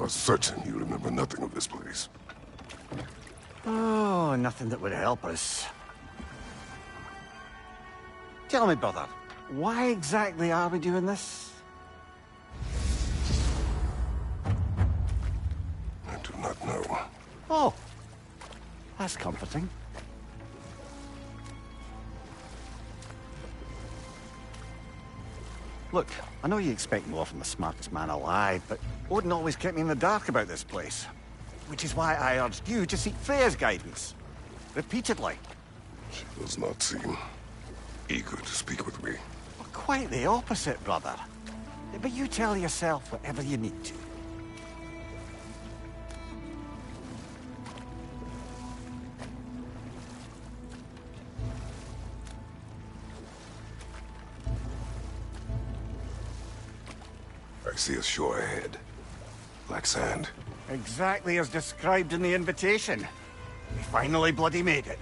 are certain you remember nothing of this place. Oh, nothing that would help us. Tell me, brother, why exactly are we doing this? I do not know. Oh, that's comforting. Look, I know you expect more from the smartest man alive, but Odin always kept me in the dark about this place. Which is why I urged you to seek Freya's guidance. Repeatedly. She does not seem eager to speak with me. Well, quite the opposite, brother. But you tell yourself whatever you need to. I see a shore ahead. Black sand. Exactly as described in the invitation. We finally bloody made it.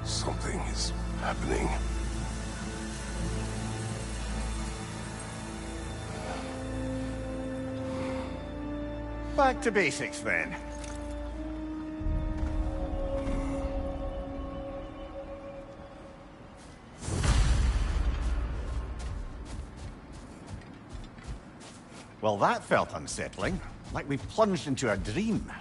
Something is happening. Back to basics, then. Well, that felt unsettling. Like we plunged into a dream.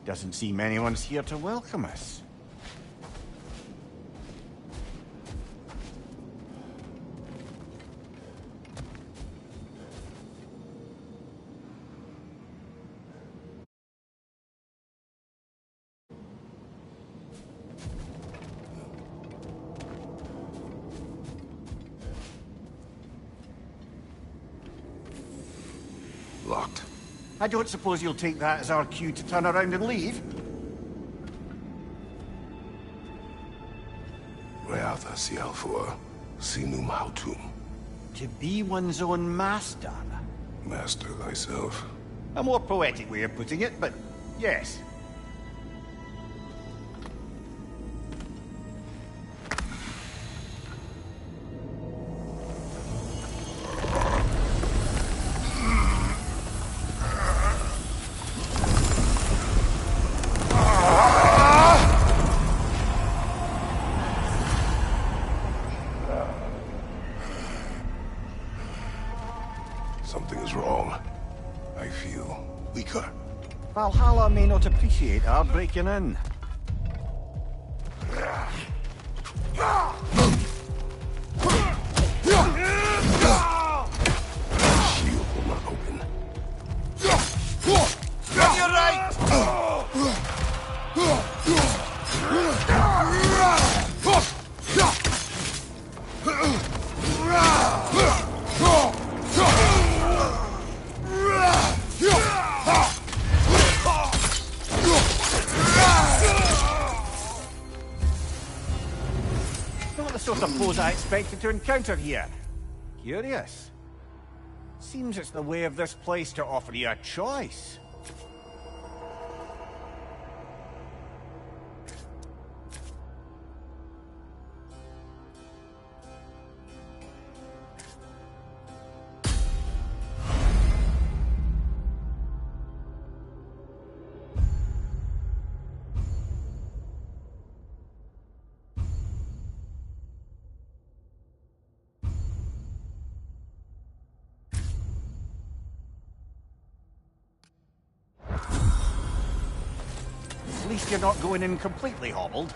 Doesn't seem anyone's here to welcome us. Locked. I don't suppose you'll take that as our cue to turn around and leave? Reatha Sialfur, Sinum Hautum. To be one's own master. Master thyself. A more poetic way of putting it, but yes. Something is wrong. I feel weaker. Valhalla may not appreciate our breaking in. Shield will not open. You're right! Not the sort of foes I expected to encounter here. Curious. Seems it's the way of this place to offer you a choice. At least you're not going in completely hobbled.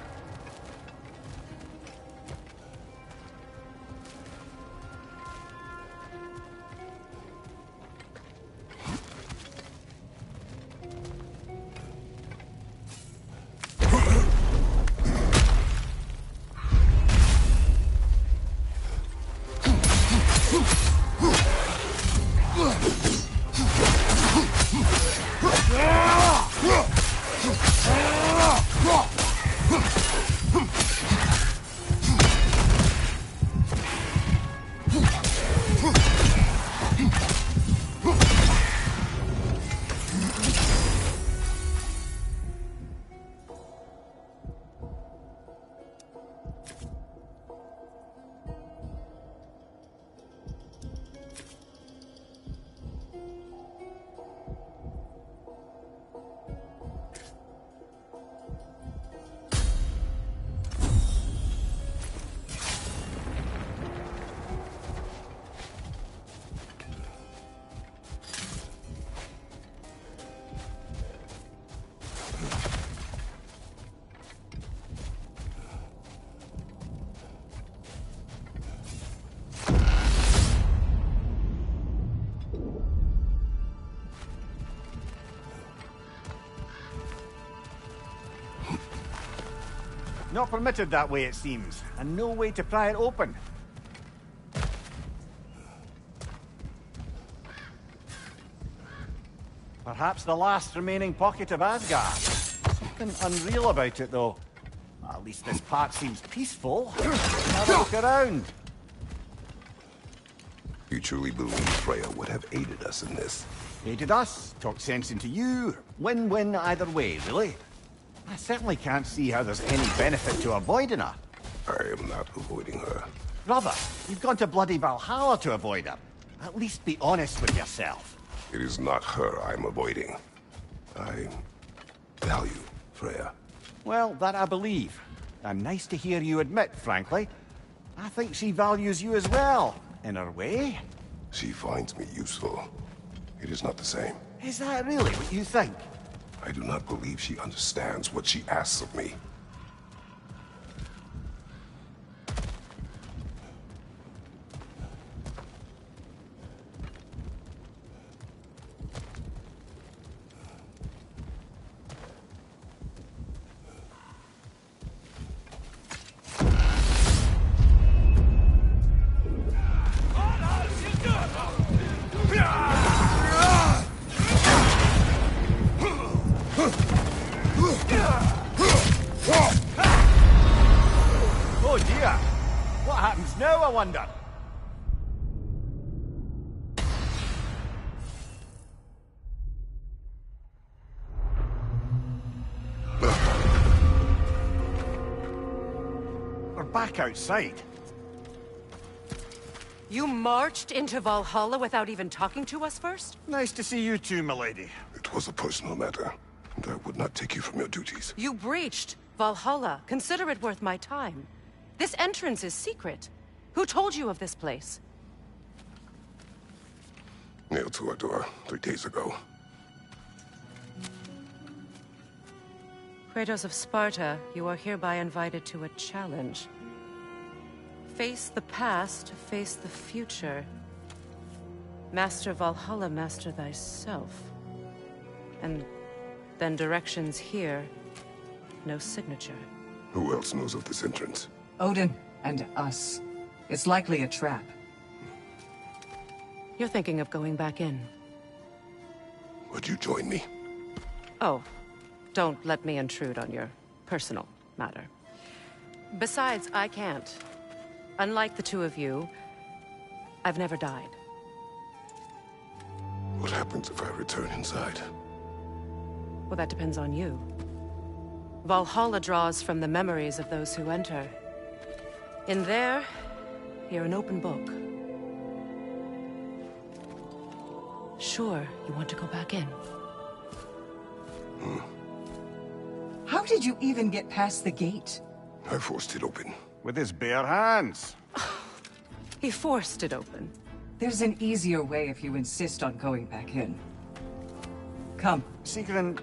Not permitted that way, it seems, and no way to pry it open. Perhaps the last remaining pocket of Asgard. Something unreal about it, though. At least this part seems peaceful. Have a look around. You truly believe Freya would have aided us in this? Aided us, talked sense into you. Win-win either way, really. I certainly can't see how there's any benefit to avoiding her. I am not avoiding her. Brother, you've gone to bloody Valhalla to avoid her. At least be honest with yourself. It is not her I'm avoiding. I value Freya. Well, that I believe. And nice to hear you admit, frankly. I think she values you as well, in her way. She finds me useful. It is not the same. Is that really what you think? I do not believe she understands what she asks of me. Oh dear! What happens now, I wonder? We're back outside. You marched into Valhalla without even talking to us first? Nice to see you too, milady. It was a personal matter, and I would not take you from your duties. You breached Valhalla. Consider it worth my time. This entrance is secret. Who told you of this place? Nailed to our door 3 days ago. Kratos of Sparta, you are hereby invited to a challenge. Face the past, face the future. Master Valhalla, master thyself. And then directions here, no signature. Who else knows of this entrance? Odin and us. It's likely a trap. You're thinking of going back in. Would you join me? Oh, don't let me intrude on your personal matter. Besides, I can't. Unlike the two of you, I've never died. What happens if I return inside? Well, that depends on you. Valhalla draws from the memories of those who enter. In there, you're an open book. Sure, you want to go back in. How did you even get past the gate? I forced it open. With his bare hands. He forced it open. There's an easier way if you insist on going back in. Come. Sigrun,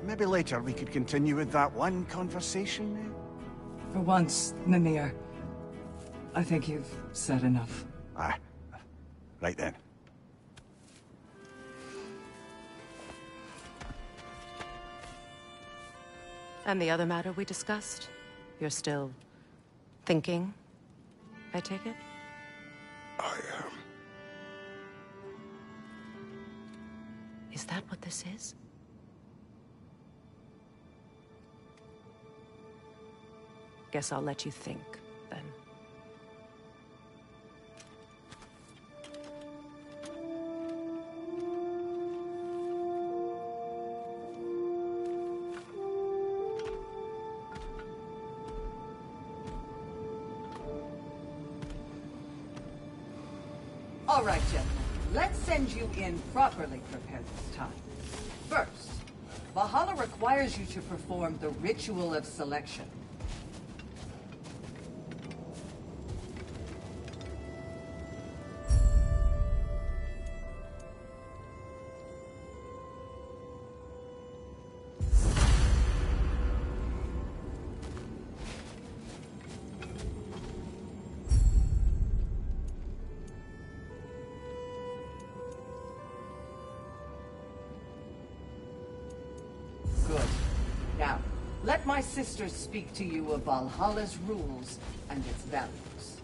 maybe later we could continue with that one conversation, eh? For once, Mimir, I think you've said enough. Aye. Right then. And the other matter we discussed? You're still thinking, I take it? I am. Is that what this is? Guess I'll let you think, then. All right, gentlemen. Let's send you in properly prepared this time. First, Valhalla requires you to perform the ritual of selection. Good. Now, let my sisters speak to you of Valhalla's rules and its values.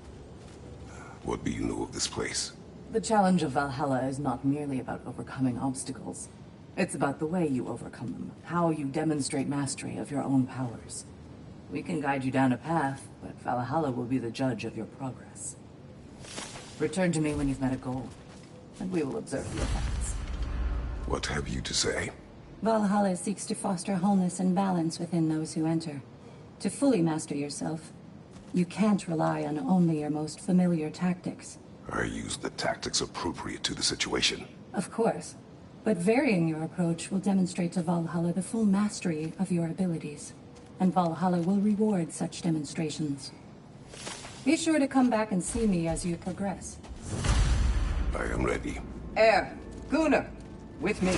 What do you know of this place? The challenge of Valhalla is not merely about overcoming obstacles. It's about the way you overcome them, how you demonstrate mastery of your own powers. We can guide you down a path, but Valhalla will be the judge of your progress. Return to me when you've met a goal, and we will observe the effects. What have you to say? Valhalla seeks to foster wholeness and balance within those who enter. To fully master yourself, you can't rely on only your most familiar tactics. I use the tactics appropriate to the situation. Of course, but varying your approach will demonstrate to Valhalla the full mastery of your abilities, and Valhalla will reward such demonstrations. Be sure to come back and see me as you progress. I am ready. Air, Gunnar, with me.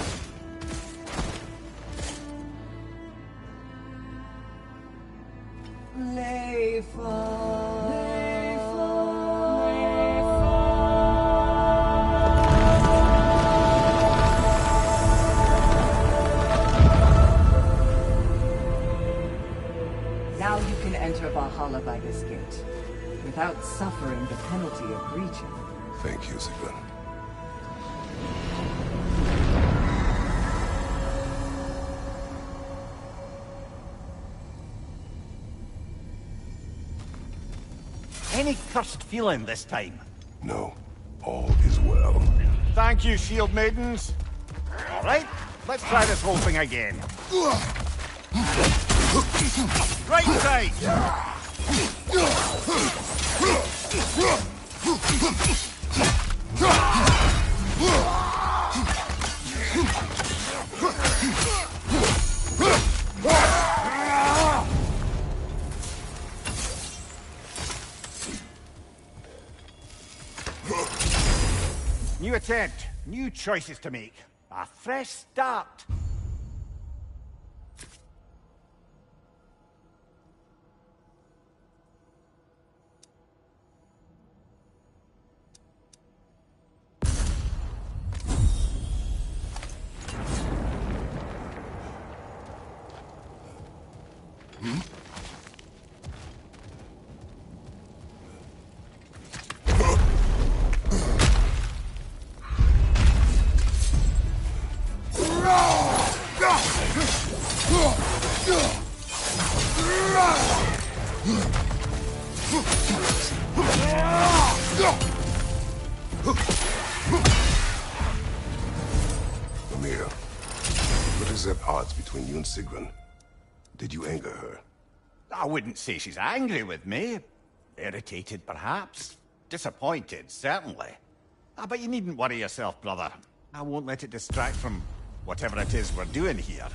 Now you can enter Valhalla by this gate, without suffering the penalty of breaching. Thank you, Sigurd. Any cursed feeling this time? No, all is well. Thank you, shield maidens. All right, let's try this whole thing again. Right side! New attempt, new choices to make. A fresh start. Amir, what is at odds between you and Sigrun? Did you anger her? I wouldn't say she's angry with me. Irritated, perhaps. Disappointed, certainly. But you needn't worry yourself, brother. I won't let it distract from whatever it is we're doing here.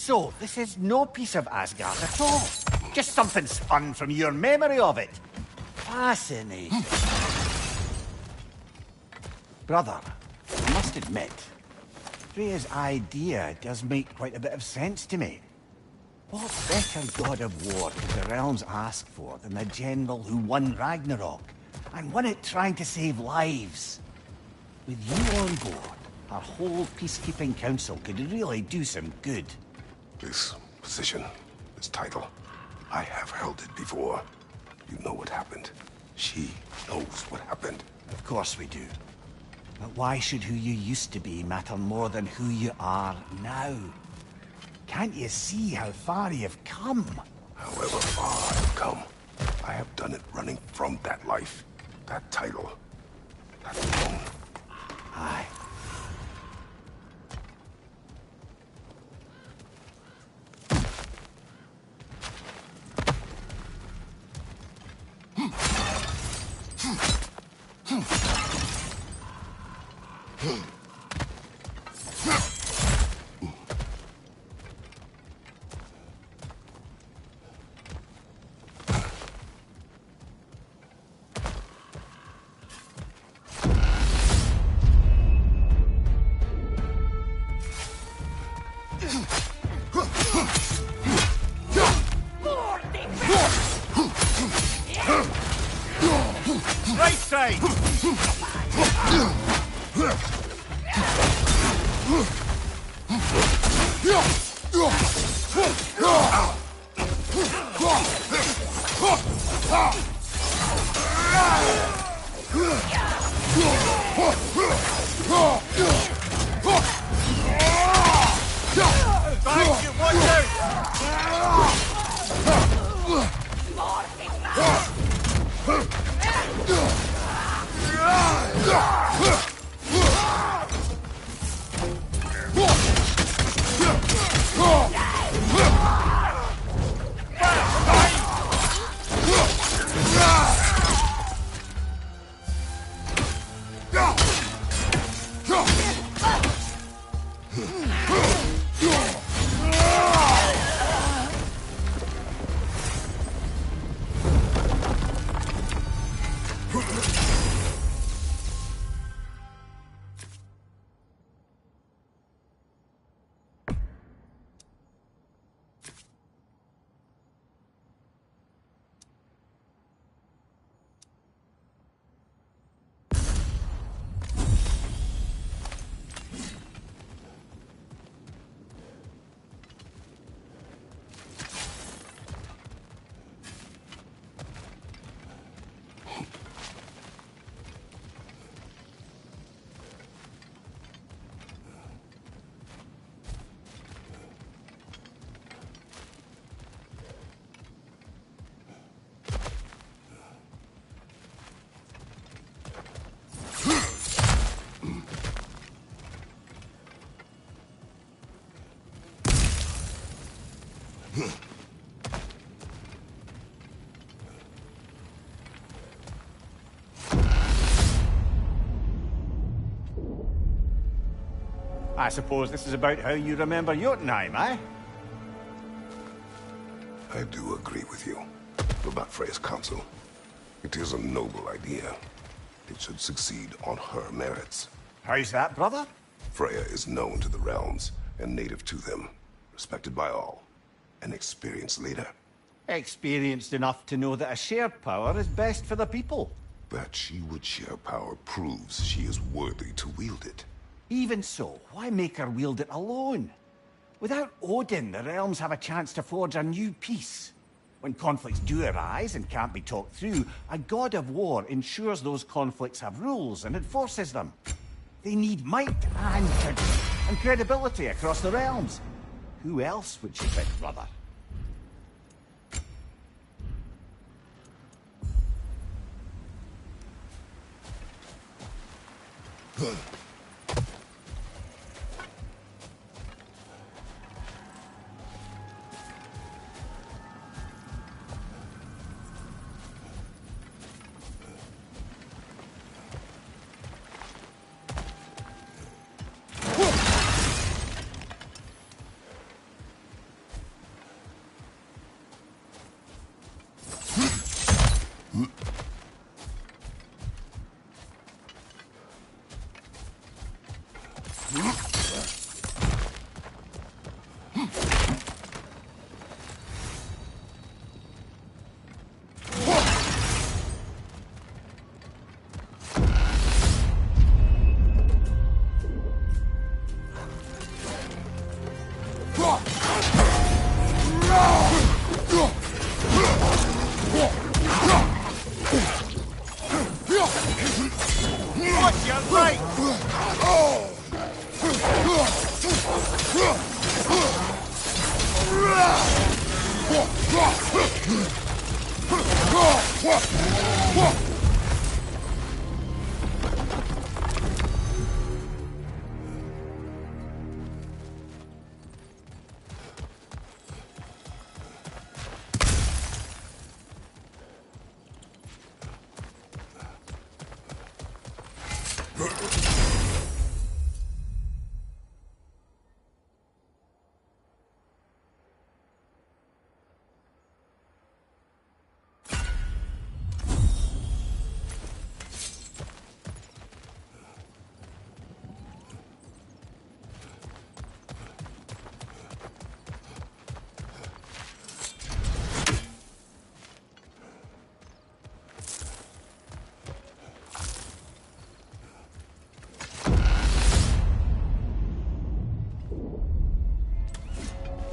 So, this is no piece of Asgard at all. Just something spun from your memory of it. Fascinating. Brother, I must admit, Freya's idea does make quite a bit of sense to me. What better god of war could the realms ask for than the general who won Ragnarok, and won it trying to save lives? With you on board, our whole peacekeeping council could really do some good. This position, this title, I have held it before. You know what happened. She knows what happened. Of course we do. But why should who you used to be matter more than who you are now? Can't you see how far you've come? However far I've come, I have done it running from that life, that title, that throne. Aye. Right side! I suppose this is about how you remember Jotunheim, eh? I do agree with you about Freya's council. It is a noble idea. It should succeed on her merits. How's that, brother? Freya is known to the realms and native to them, respected by all. An experienced leader. Experienced enough to know that a shared power is best for the people. That she would share power proves she is worthy to wield it. Even so, why make her wield it alone? Without Odin, the realms have a chance to forge a new peace. When conflicts do arise and can't be talked through, a god of war ensures those conflicts have rules and enforces them. They need might and credibility across the realms. Who else would you pick, brother? God, you're right!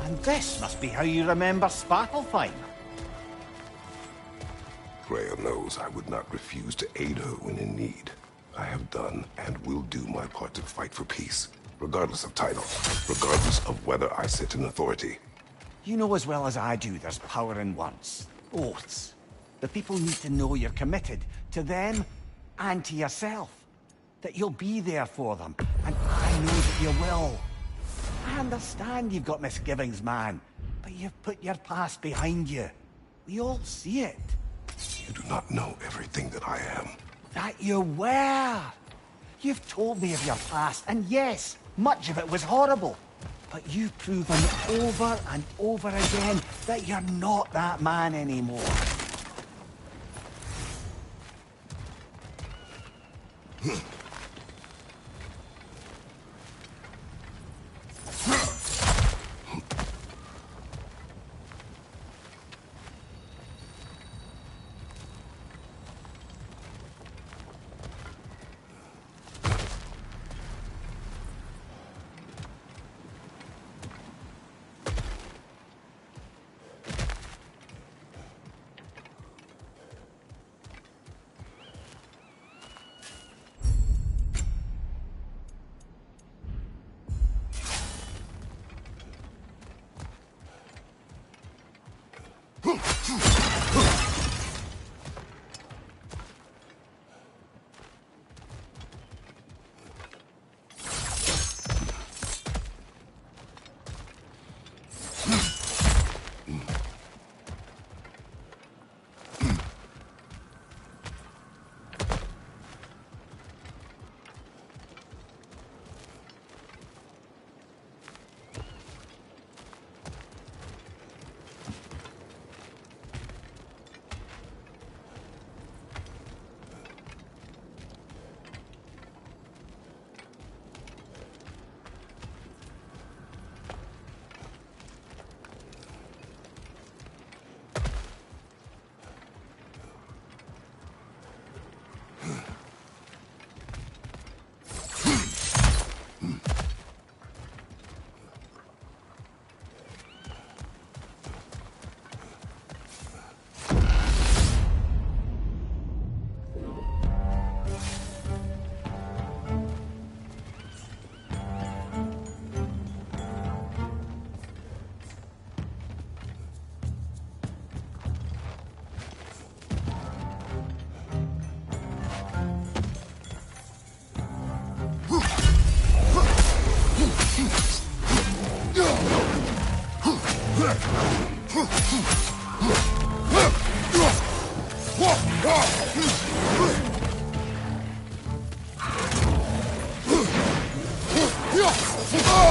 And this must be how you remember Svartalfheim. Freya knows I would not refuse to aid her when in need. I have done and will do my part to fight for peace, regardless of title, regardless of whether I sit in authority. You know as well as I do there's power in words. Oaths. The people need to know you're committed to them and to yourself. That you'll be there for them, and I know that you will. I understand you've got misgivings, man, but you've put your past behind you. We all see it. You do not know everything that I am. That you were. You've told me of your past, and yes, much of it was horrible. But you've proven over and over again that you're not that man anymore.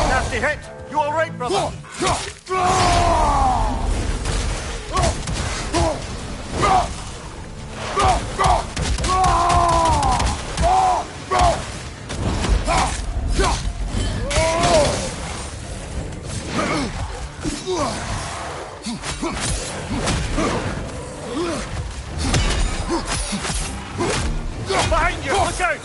Nasty hit! You all right, brother? Behind you! Look out!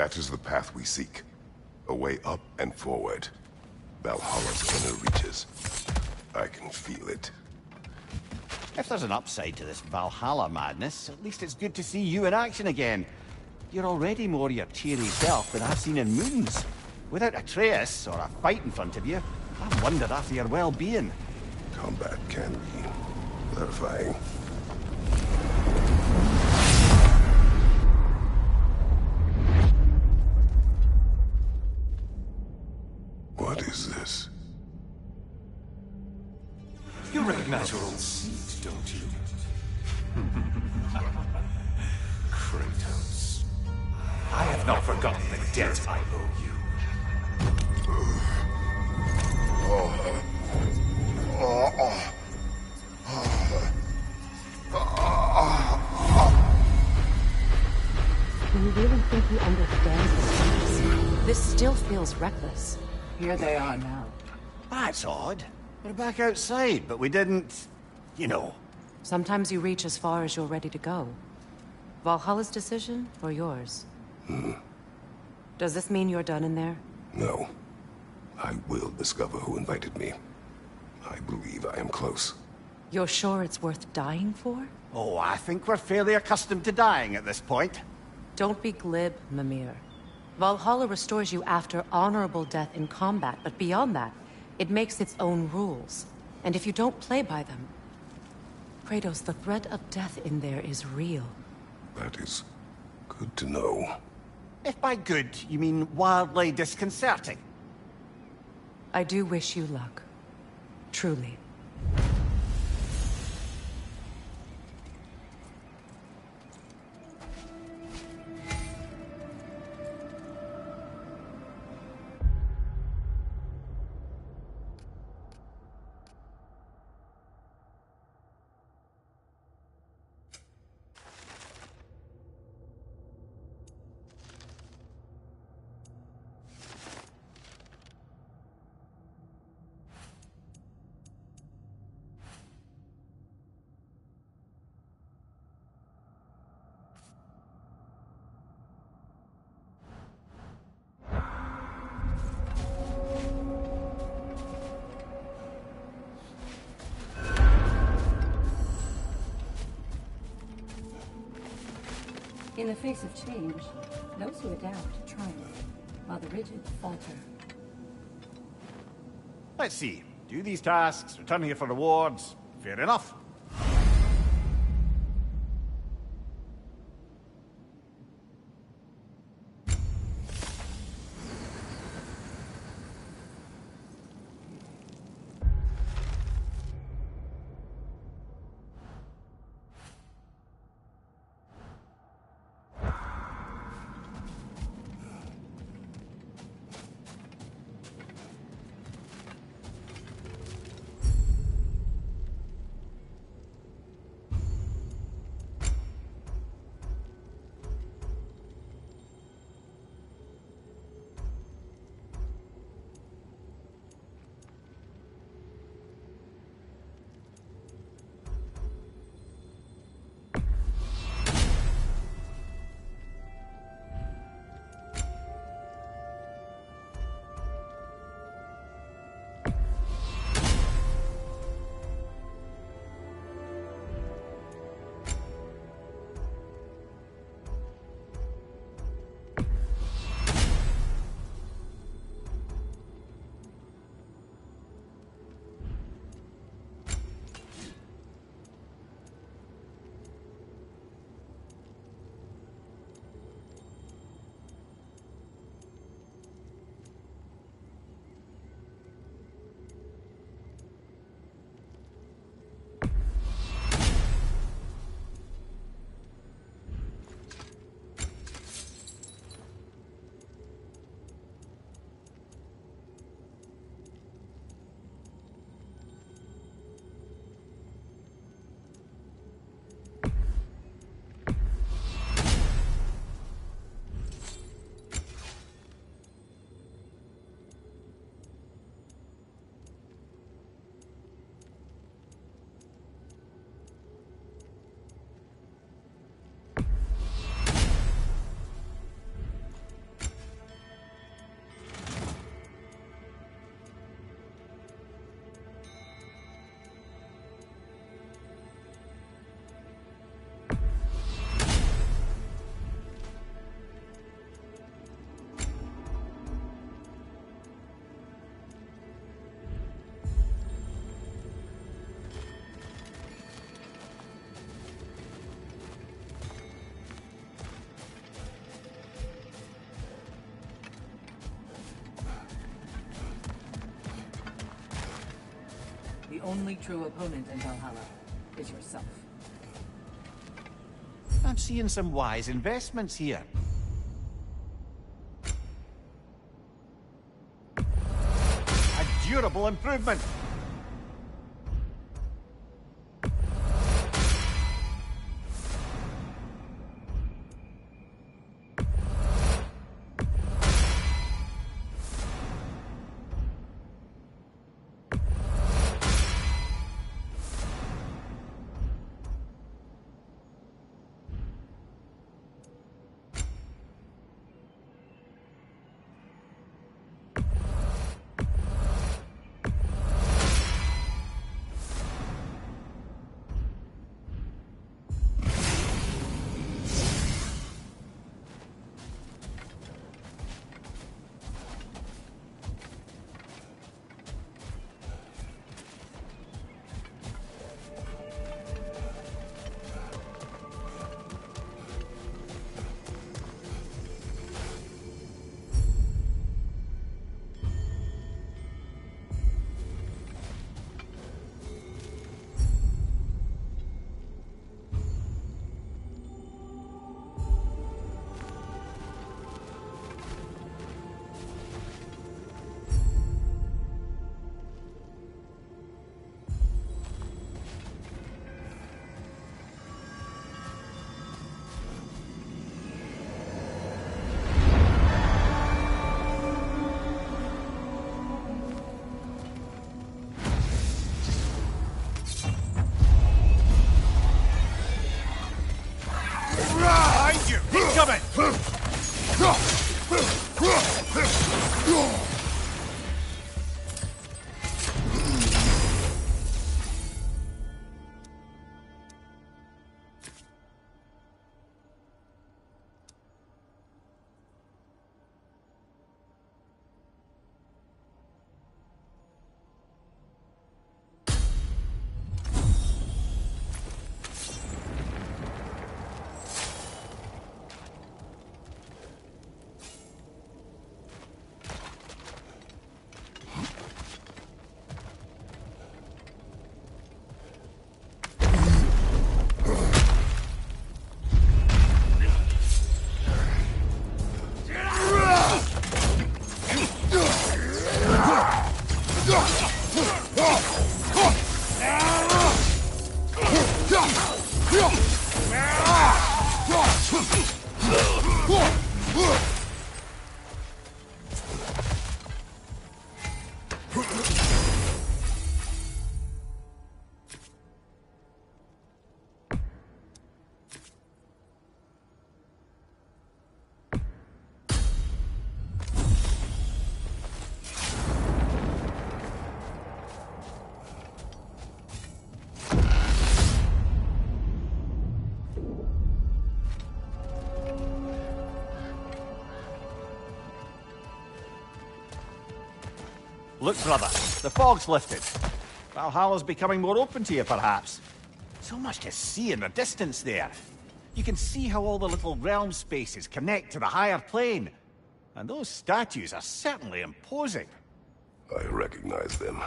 That is the path we seek. A way up and forward. Valhalla's inner reaches. I can feel it. If there's an upside to this Valhalla madness, at least it's good to see you in action again. You're already more your cheery self than I've seen in moons. Without a trace or a fight in front of you, I've wondered after your well-being. Combat can be clarifying. What is this? You recognize your old seat, don't you? Kratos. I have not forgotten the debt I owe you. Do you really think he understands the stakes? This still feels reckless. Here they are now. That's odd. We're back outside, but we didn't... you know. Sometimes you reach as far as you're ready to go. Valhalla's decision, or yours? Does this mean you're done in there? No. I will discover who invited me. I believe I am close. You're sure it's worth dying for? Oh, I think we're fairly accustomed to dying at this point. Don't be glib, Mimir. Valhalla restores you after honorable death in combat, but beyond that, it makes its own rules. And if you don't play by them... Kratos, the threat of death in there is real. That is good to know. If by good, you mean wildly disconcerting. I do wish you luck. Truly. In the face of change, those who adapt triumph, while the rigid falter. Let's see. Do these tasks, return here for rewards. Fair enough. The only true opponent in Valhalla is yourself. I'm seeing some wise investments here. A durable improvement. Look, brother, the fog's lifted. Valhalla's becoming more open to you, perhaps. So much to see in the distance there. You can see how all the little realm spaces connect to the higher plane. And those statues are certainly imposing. I recognize them.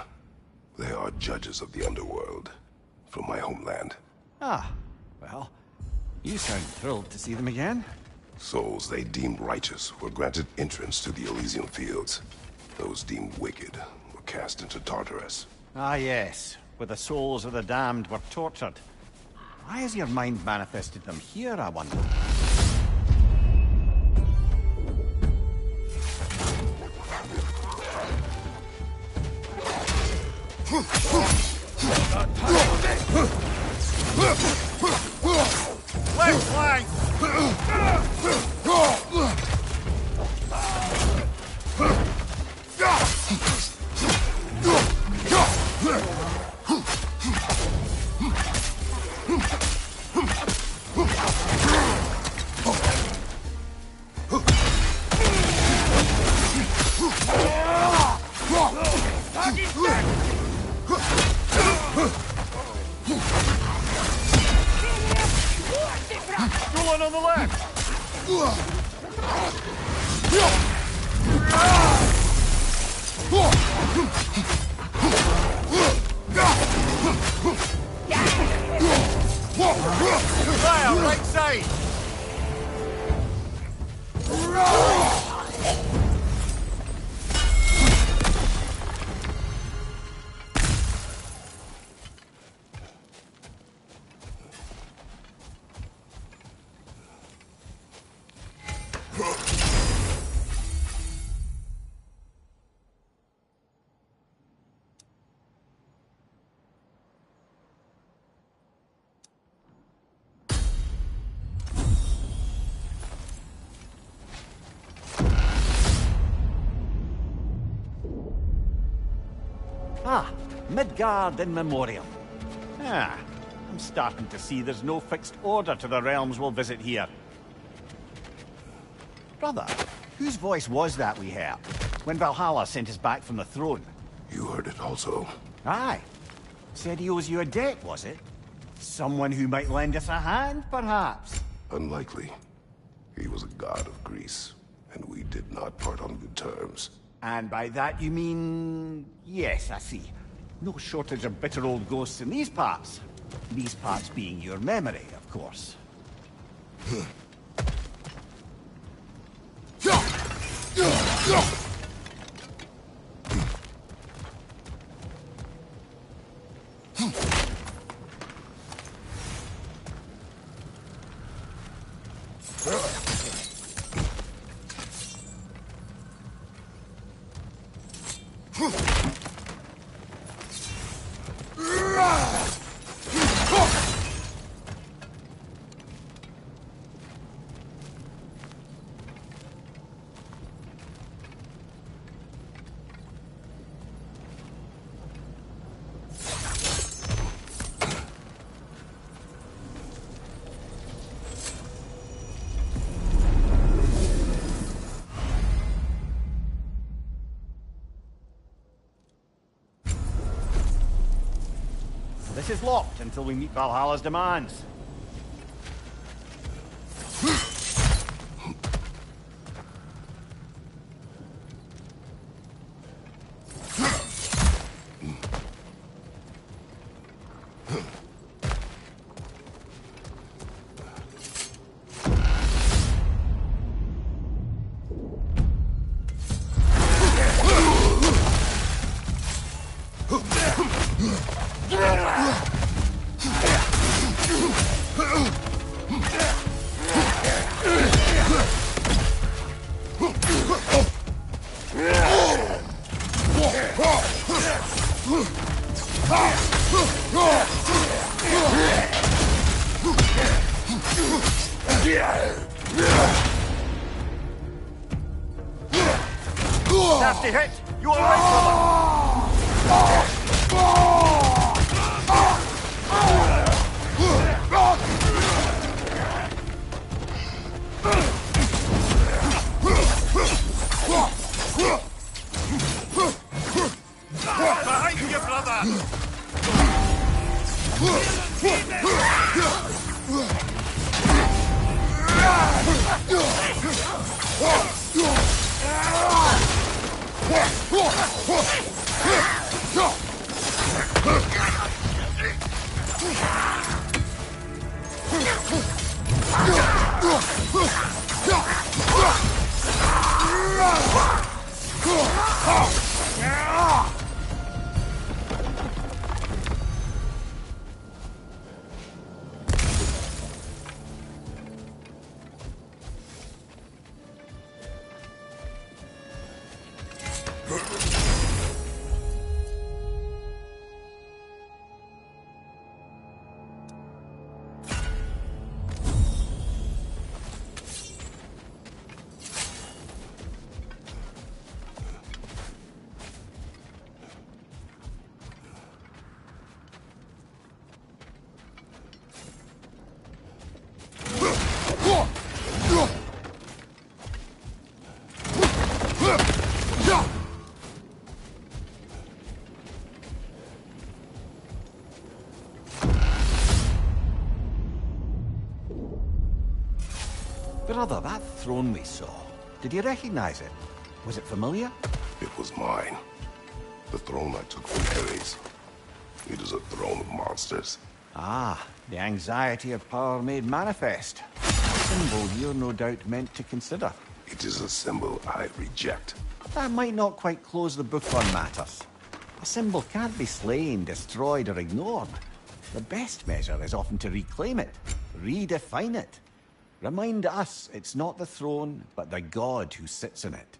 They are judges of the underworld, from my homeland. Ah, well, you sound thrilled to see them again. Souls they deemed righteous were granted entrance to the Elysium Fields. Those deemed wicked were cast into Tartarus. Ah, yes, where the souls of the damned were tortured. Why has your mind manifested them here, I wonder? Left flank! Rolling on the left! Ah, Midgard in Memoriam. Ah, I'm starting to see there's no fixed order to the realms we'll visit here. Brother, whose voice was that we heard when Valhalla sent us back from the throne? You heard it also. Aye. Said he owes you a debt, was it? Someone who might lend us a hand, perhaps? Unlikely. He was a god of Greece, and we did not part on good terms. And by that you mean... Yes, I see. No shortage of bitter old ghosts in these parts. These parts being your memory, of course. This is locked until we meet Valhalla's demands. Nasty hit! You all right, behind you, brother! Brother, that throne we saw, did you recognize it? Was it familiar? It was mine. The throne I took from Ares. It is a throne of monsters. Ah, the anxiety of power made manifest. A symbol you're no doubt meant to consider. It is a symbol I reject. That might not quite close the book on matters. A symbol can't be slain, destroyed, or ignored. The best measure is often to reclaim it, redefine it. Remind us it's not the throne, but the god who sits in it.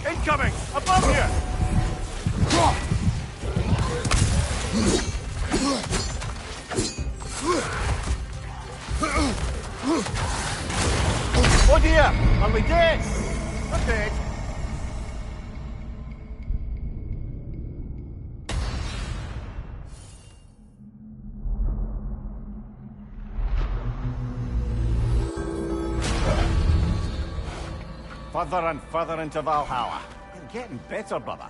Incoming! Above you! Oh dear! Are we dead? I'm dead. Further and further into Valhalla. You're getting better, brother.